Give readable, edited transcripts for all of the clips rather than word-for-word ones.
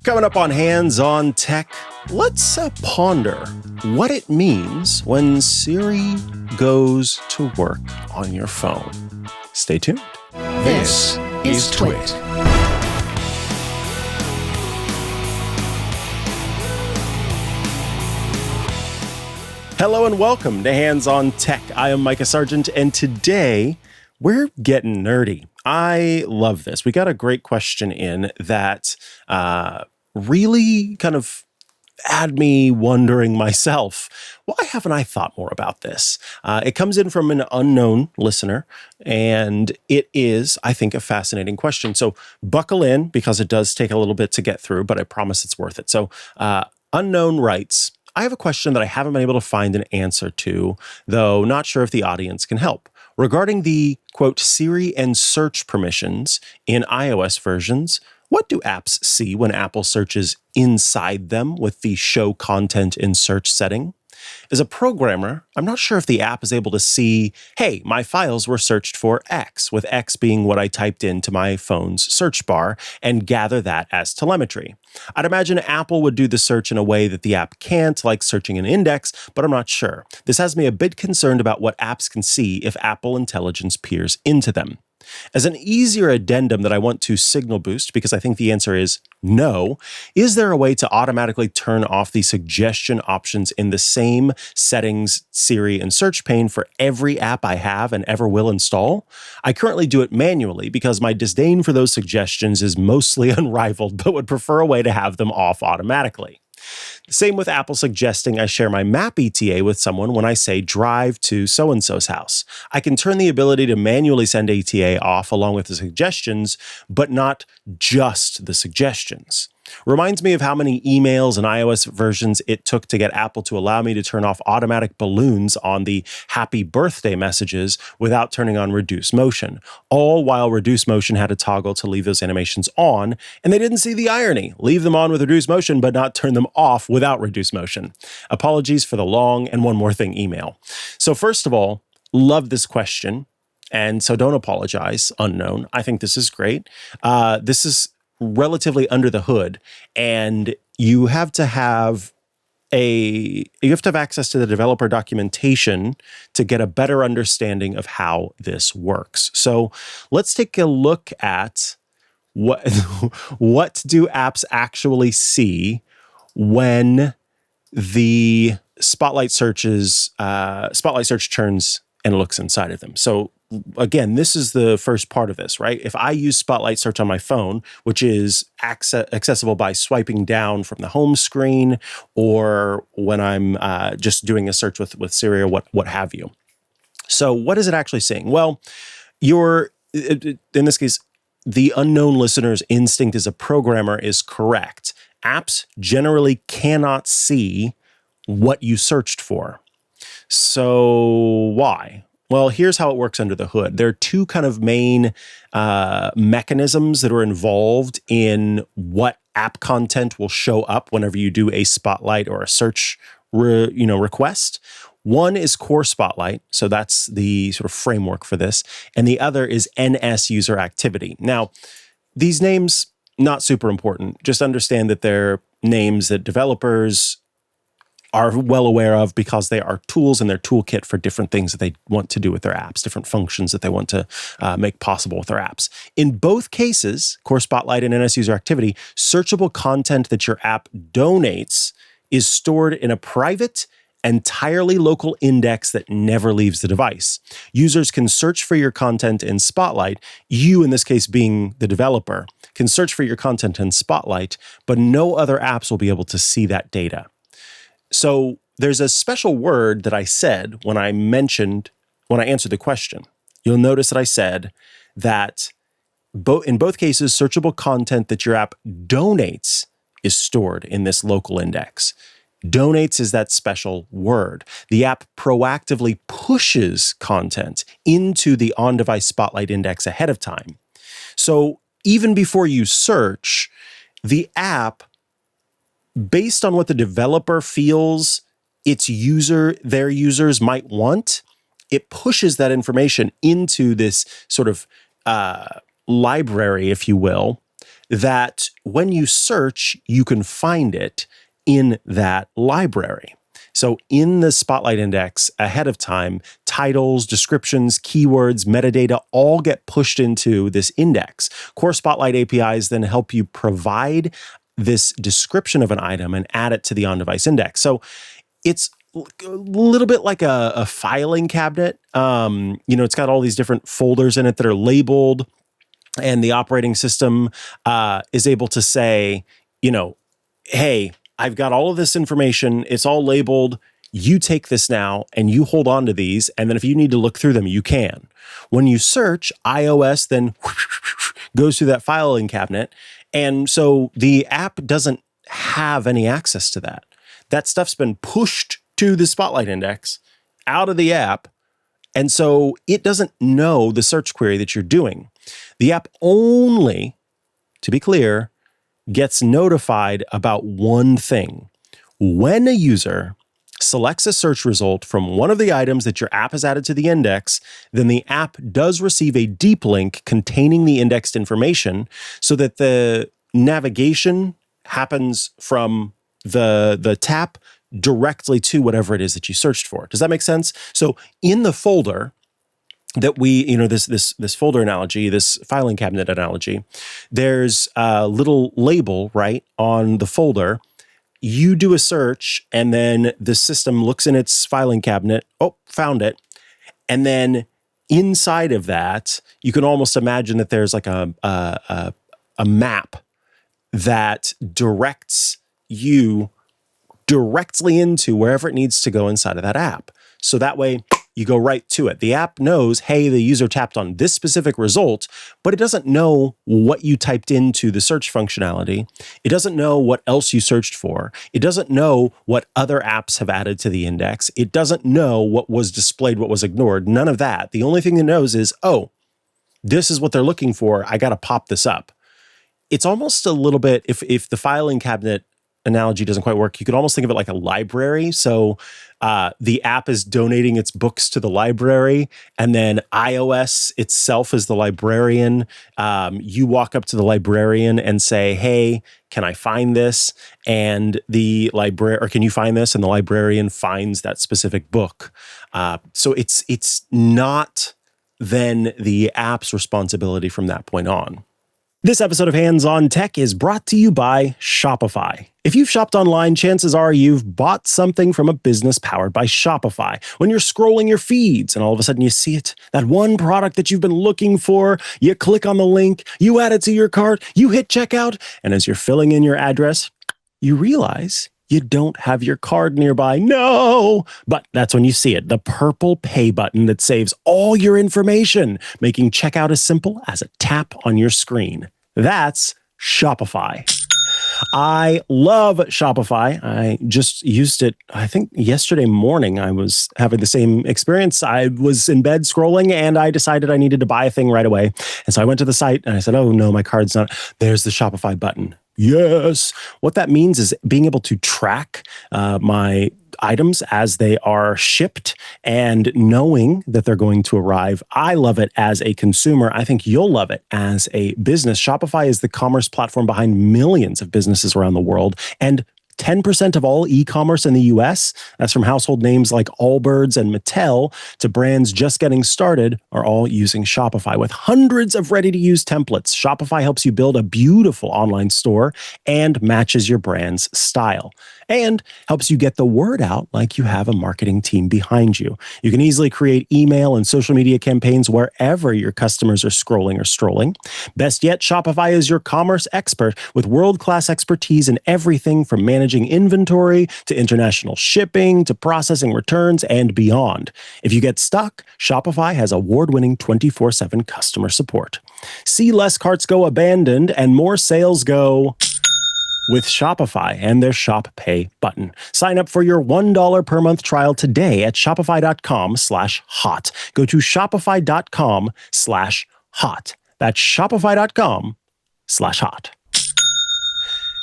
Coming up on Hands on Tech, let's ponder what it means when Siri goes to work on your phone. Stay tuned. This is TWiT. Hello and welcome to Hands on Tech. I am Mikah Sargent, and today we're getting nerdy. I love this. We got a great question in that really kind of had me wondering myself, why haven't I thought more about this? It comes in from an unknown listener, and it is, I think, a fascinating question. So buckle in, because it does take a little bit to get through, but I promise it's worth it. So Unknown writes, I have a question that I haven't been able to find an answer to, though not sure if the audience can help. Regarding the, quote, Siri and search permissions in iOS versions, what do apps see when Apple searches inside them with the show content in search setting? As a programmer, I'm not sure if the app is able to see, hey, my files were searched for X, with X being what I typed into my phone's search bar, and gather that as telemetry. I'd imagine Apple would do the search in a way that the app can't, like searching an index, but I'm not sure. This has me a bit concerned about what apps can see if Apple Intelligence peers into them. As an easier addendum that I want to signal boost, because I think the answer is no, is there a way to automatically turn off the suggestion options in the same settings, Siri, and search pane for every app I have and ever will install? I currently do it manually because my disdain for those suggestions is mostly unrivaled, but would prefer a way to have them off automatically. Same with Apple suggesting I share my map ETA with someone when I say drive to so-and-so's house. I can turn the ability to manually send ETA off along with the suggestions, but not just the suggestions. Reminds me of how many emails and iOS versions it took to get Apple to allow me to turn off automatic balloons on the happy birthday messages without turning on reduce motion, all while reduce motion had a toggle to leave those animations on, and they didn't see the irony. Leave them on with reduce motion, but not turn them off without reduce motion. Apologies for the long and one more thing email. So first of all, love this question. And so don't apologize, unknown. I think this is great. This is relatively under the hood, and you have to have access to the developer documentation to get a better understanding of how this works. So let's take a look at what do apps actually see when the Spotlight search turns and looks inside of them. So again, this is the first part of this, right? If I use Spotlight Search on my phone, which is accessible by swiping down from the home screen, or when I'm just doing a search with Siri or what have you. So what is it actually saying? Well, in this case, the unknown listener's instinct as a programmer is correct. Apps generally cannot see what you searched for. So why? Well, here's how it works under the hood. There are two kind of main mechanisms that are involved in what app content will show up whenever you do a Spotlight or a search request. One is core Spotlight, so that's the sort of framework for this, and the other is NS user activity. Now, these names, not super important. Just understand that they're names that developers are well aware of because they are tools in their toolkit for different things that they want to do with their apps, different functions that they want to make possible with their apps. In both cases, Core Spotlight and NS User Activity, searchable content that your app donates is stored in a private, entirely local index that never leaves the device. Users can search for your content in Spotlight. You, in this case being the developer, can search for your content in Spotlight, but no other apps will be able to see that data. So there's a special word that I said when I answered the question. You'll notice that I said that in both cases, searchable content that your app donates is stored in this local index. Donates is that special word. The app proactively pushes content into the on-device Spotlight index ahead of time. So even before you search, the app, based on what the developer feels their users might want, it pushes that information into this sort of library, if you will, that when you search, you can find it in that library. So in the Spotlight Index ahead of time, titles, descriptions, keywords, metadata all get pushed into this index. Core Spotlight APIs then help you provide this description of an item and add it to the on-device index. So it's a little bit like a filing cabinet. It's got all these different folders in it that are labeled, and the operating system is able to say, hey, I've got all of this information. It's all labeled. You take this now and you hold on to these. And then if you need to look through them, you can. When you search, iOS then goes through that filing cabinet. And so the app doesn't have any access to that. That stuff's been pushed to the Spotlight Index out of the app. And so it doesn't know the search query that you're doing. The app only, to be clear, gets notified about one thing. When a user selects a search result from one of the items that your app has added to the index, then the app does receive a deep link containing the indexed information so that the navigation happens from the tap directly to whatever it is that you searched for. Does that make sense? So in the folder that we, this folder analogy, this filing cabinet analogy, there's a little label, right, on the folder. You do a search, and then the system looks in its filing cabinet. Oh, found it. And then inside of that, you can almost imagine that there's like a map that directs you directly into wherever it needs to go inside of that app. So that way you go right to it. The app knows, hey, the user tapped on this specific result, but it doesn't know what you typed into the search functionality. It doesn't know what else you searched for. It doesn't know what other apps have added to the index. It doesn't know what was displayed, what was ignored. None of that. The only thing it knows is, oh, this is what they're looking for. I got to pop this up. It's almost a little bit, if the filing cabinet analogy doesn't quite work, you could almost think of it like a library. So the app is donating its books to the library, and then iOS itself is the librarian. You walk up to the librarian and say, hey, can I find this? And can you find this? And the librarian finds that specific book. So it's not then the app's responsibility from that point on. This episode of Hands on Tech is brought to you by Shopify. If you've shopped online, chances are you've bought something from a business powered by Shopify. When you're scrolling your feeds and all of a sudden you see it, that one product that you've been looking for, you click on the link, you add it to your cart, you hit checkout, and as you're filling in your address, you realize you don't have your card nearby. No! But that's when you see it, the purple pay button that saves all your information, making checkout as simple as a tap on your screen. That's Shopify. I love Shopify. I just used it, I think yesterday morning. I was having the same experience. I was in bed scrolling and I decided I needed to buy a thing right away. And so I went to the site and I said, oh no, my card's not. There's the Shopify button. Yes. What that means is being able to track my items as they are shipped and knowing that they're going to arrive. I love it as a consumer. I think you'll love it as a business. Shopify is the commerce platform behind millions of businesses around the world, and 10% of all e-commerce in the US, that's from household names like Allbirds and Mattel to brands just getting started, are all using Shopify. With hundreds of ready-to-use templates, Shopify helps you build a beautiful online store and matches your brand's style, and helps you get the word out like you have a marketing team behind you. You can easily create email and social media campaigns wherever your customers are scrolling or strolling. Best yet, Shopify is your commerce expert with world-class expertise in everything from managing inventory to international shipping to processing returns and beyond. If you get stuck, Shopify has award-winning 24/7 customer support. See less carts go abandoned and more sales go with Shopify and their Shop Pay button. Sign up for your $1 per month trial today at shopify.com/hot. Go to shopify.com/hot. That's shopify.com/hot.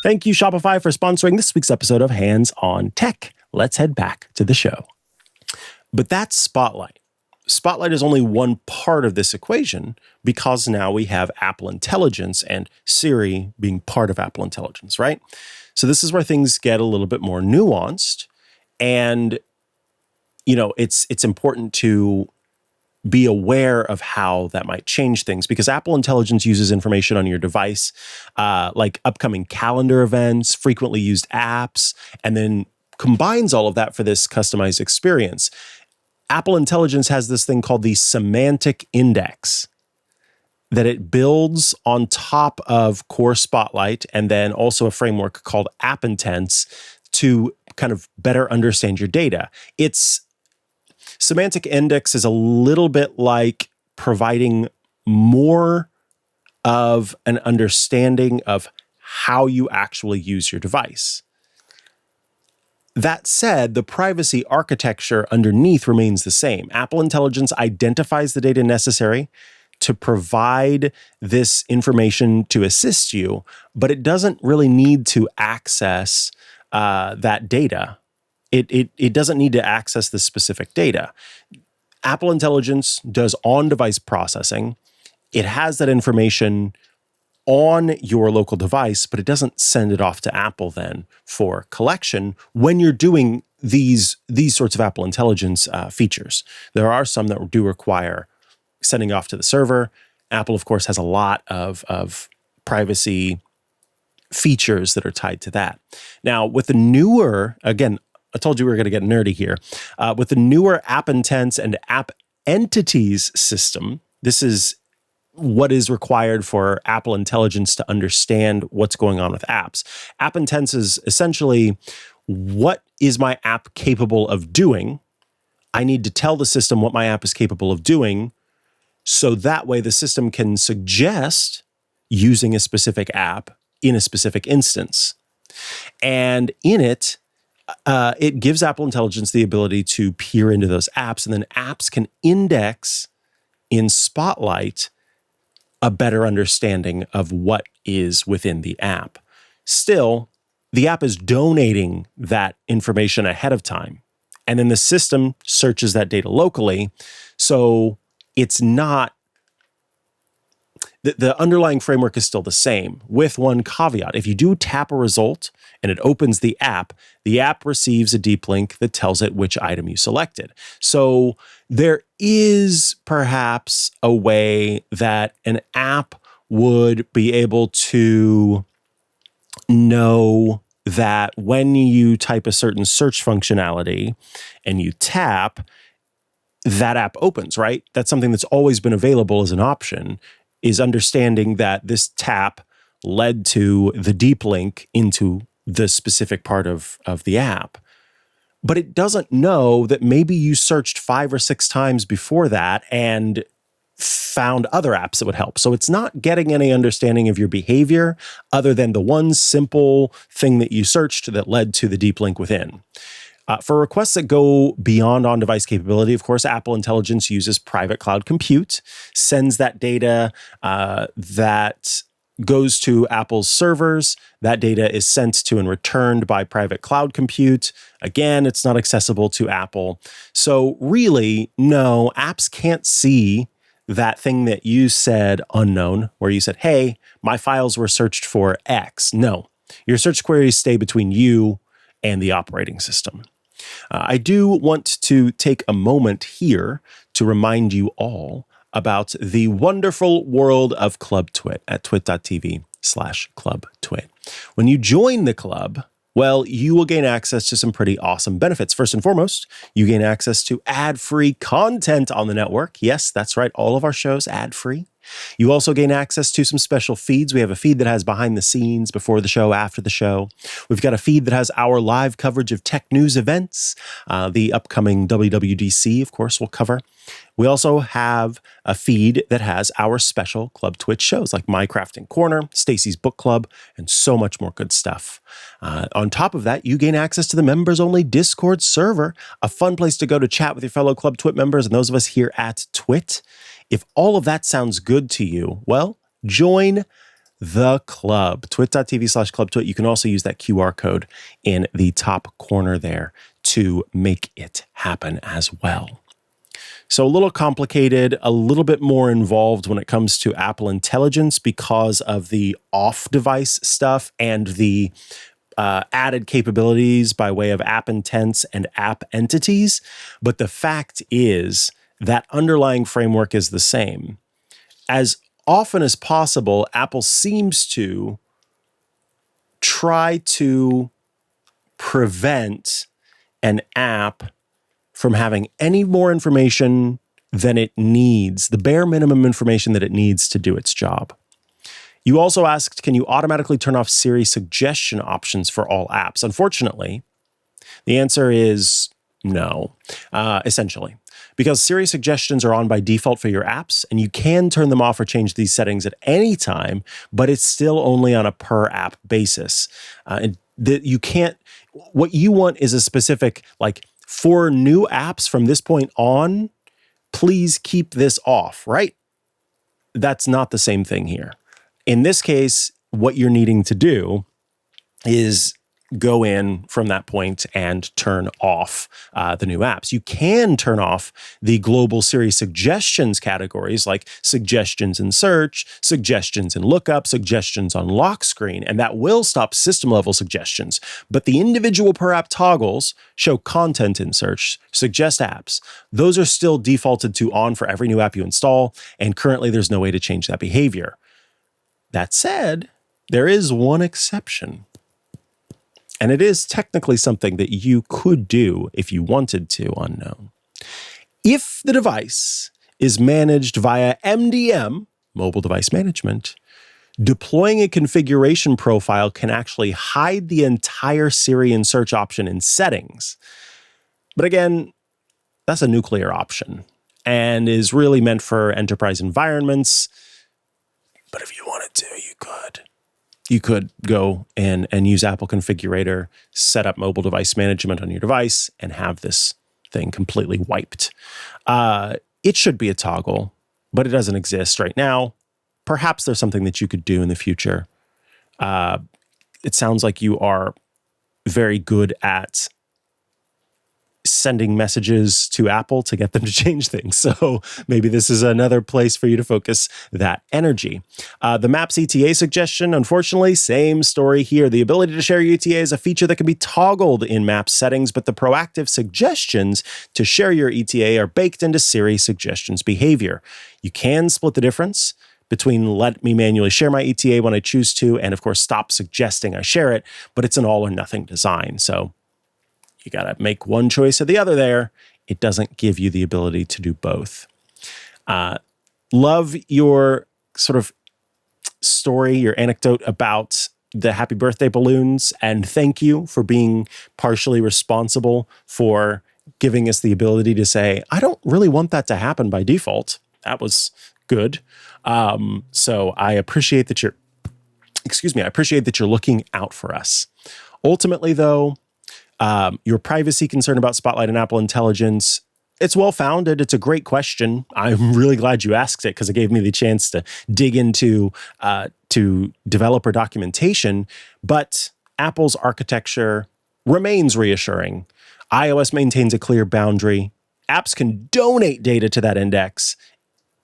Thank you, Shopify, for sponsoring this week's episode of Hands on Tech. Let's head back to the show. But that's Spotlight. Spotlight is only one part of this equation because now we have Apple Intelligence and Siri being part of Apple Intelligence, right? So this is where things get a little bit more nuanced. And, it's important to be aware of how that might change things, because Apple Intelligence uses information on your device, like upcoming calendar events, frequently used apps, and then combines all of that for this customized experience. Apple Intelligence has this thing called the semantic index that it builds on top of core Spotlight, and then also a framework called App Intents to kind of better understand your data. Its semantic index is a little bit like providing more of an understanding of how you actually use your device. That said, the privacy architecture underneath remains the same. Apple Intelligence identifies the data necessary to provide this information to assist you, but it doesn't really need to access that data. It doesn't need to access the specific data. Apple Intelligence does on-device processing. It has that information on your local device, but it doesn't send it off to Apple then for collection when you're doing these sorts of Apple Intelligence features. There are some that do require sending off to the server. Apple, of course, has a lot of privacy features that are tied to that. Now, with the newer, again, I told you we were going to get nerdy here. With the newer App Intents and App Entities system, this is what is required for Apple Intelligence to understand what's going on with apps. App Intents is essentially, what is my app capable of doing? I need to tell the system what my app is capable of doing, so that way the system can suggest using a specific app in a specific instance. And in it, it gives Apple Intelligence the ability to peer into those apps, and then apps can index in Spotlight a better understanding of what is within the app. Still, the app is donating that information ahead of time, and then the system searches that data locally. So it's not, the underlying framework is still the same, with one caveat. If you do tap a result and it opens the app receives a deep link that tells it which item you selected. So there is perhaps a way that an app would be able to know that when you type a certain search functionality and you tap, that app opens, right? That's something that's always been available as an option, is understanding that this tap led to the deep link into the specific part of the app. But it doesn't know that maybe you searched 5 or 6 times before that and found other apps that would help. So it's not getting any understanding of your behavior other than the one simple thing that you searched that led to the deep link within. For requests that go beyond on-device capability, of course, Apple Intelligence uses private cloud compute, sends that data that goes to Apple's servers. That data is sent to and returned by private cloud compute. Again, it's not accessible to Apple. So really, no, apps can't see that thing that you said unknown, where you said, hey, my files were searched for X. No, your search queries stay between you and the operating system. I do want to take a moment here to remind you all about the wonderful world of Club Twit at twit.tv/clubtwit. When you join the club, well, you will gain access to some pretty awesome benefits. First and foremost, you gain access to ad-free content on the network. Yes, that's right. All of our shows ad-free. You also gain access to some special feeds. We have a feed that has behind the scenes, before the show, after the show. We've got a feed that has our live coverage of tech news events. The upcoming WWDC, of course, we'll cover. We also have a feed that has our special Club Twitch shows like My Crafting Corner, Stacy's Book Club, and so much more good stuff. On top of that, you gain access to the members-only Discord server, a fun place to go to chat with your fellow Club Twit members and those of us here at Twit. If all of that sounds good to you, well, join the club, twit.tv/clubtwit. You can also use that QR code in the top corner there to make it happen as well. So a little complicated, a little bit more involved when it comes to Apple Intelligence because of the off-device stuff and the added capabilities by way of app intents and app entities. But the fact is that underlying framework is the same. As often as possible, Apple seems to try to prevent an app from having any more information than it needs, the bare minimum information that it needs to do its job. You also asked, can you automatically turn off Siri suggestion options for all apps? Unfortunately, the answer is no, essentially. Because Siri suggestions are on by default for your apps, and you can turn them off or change these settings at any time, but it's still only on a per app basis. You can't, what you want is a specific, like, for new apps from this point on, please keep this off, right? That's not the same thing here. In this case, what you're needing to do is go in from that point and turn off the new apps. You can turn off the global Siri suggestions categories like suggestions in search, suggestions in lookup, suggestions on lock screen, and that will stop system level suggestions. But the individual per app toggles, show content in search, suggest apps, those are still defaulted to on for every new app you install, and currently there's no way to change that behavior. That said, there is one exception. And it is technically something that you could do if you wanted to, unknown. If the device is managed via MDM, mobile device management, deploying a configuration profile can actually hide the entire Siri and search option in settings. But again, that's a nuclear option and is really meant for enterprise environments. But if you wanted to, you could. You could go in and use Apple Configurator, set up mobile device management on your device, and have this thing completely wiped. It should be a toggle, but it doesn't exist right now. Perhaps there's something that you could do in the future. It sounds like you are very good at sending messages to Apple to get them to change things. So maybe this is another place for you to focus that energy. The Maps ETA suggestion, unfortunately, same story here. The ability to share your ETA is a feature that can be toggled in Maps settings, but the proactive suggestions to share your ETA are baked into Siri suggestions behavior. You can split the difference between let me manually share my ETA when I choose to, and of course, stop suggesting I share it, but it's an all or nothing design. So you got to make one choice or the other there. It doesn't give you the ability to do both. Love your sort of story, your anecdote about the happy birthday balloons, and thank you for being partially responsible for giving us the ability to say, I don't really want that to happen by default. That was good. So I appreciate that I appreciate that you're looking out for us. Ultimately, though, your privacy concern about Spotlight and Apple Intelligence, it's well-founded. It's a great question. I'm really glad you asked it because it gave me the chance to dig into to developer documentation. But Apple's architecture remains reassuring. iOS maintains a clear boundary. Apps can donate data to that index,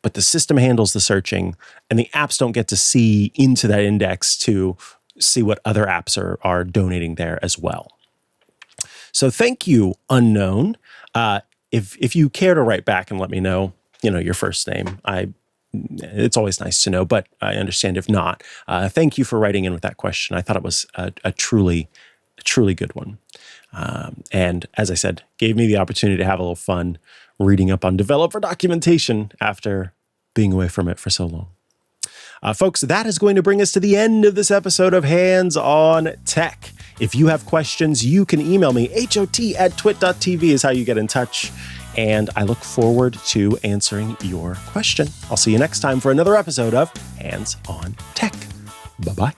but the system handles the searching, and the apps don't get to see into that index to see what other apps are donating there as well. So thank you, unknown. If you care to write back and let me know, your first name, it's always nice to know, but I understand if not. Thank you for writing in with that question. I thought it was a truly good one. And as I said, gave me the opportunity to have a little fun reading up on developer documentation after being away from it for so long. Folks, that is going to bring us to the end of this episode of Hands on Tech. If you have questions, you can email me. hot@twit.tv is how you get in touch. And I look forward to answering your question. I'll see you next time for another episode of Hands on Tech. Bye-bye.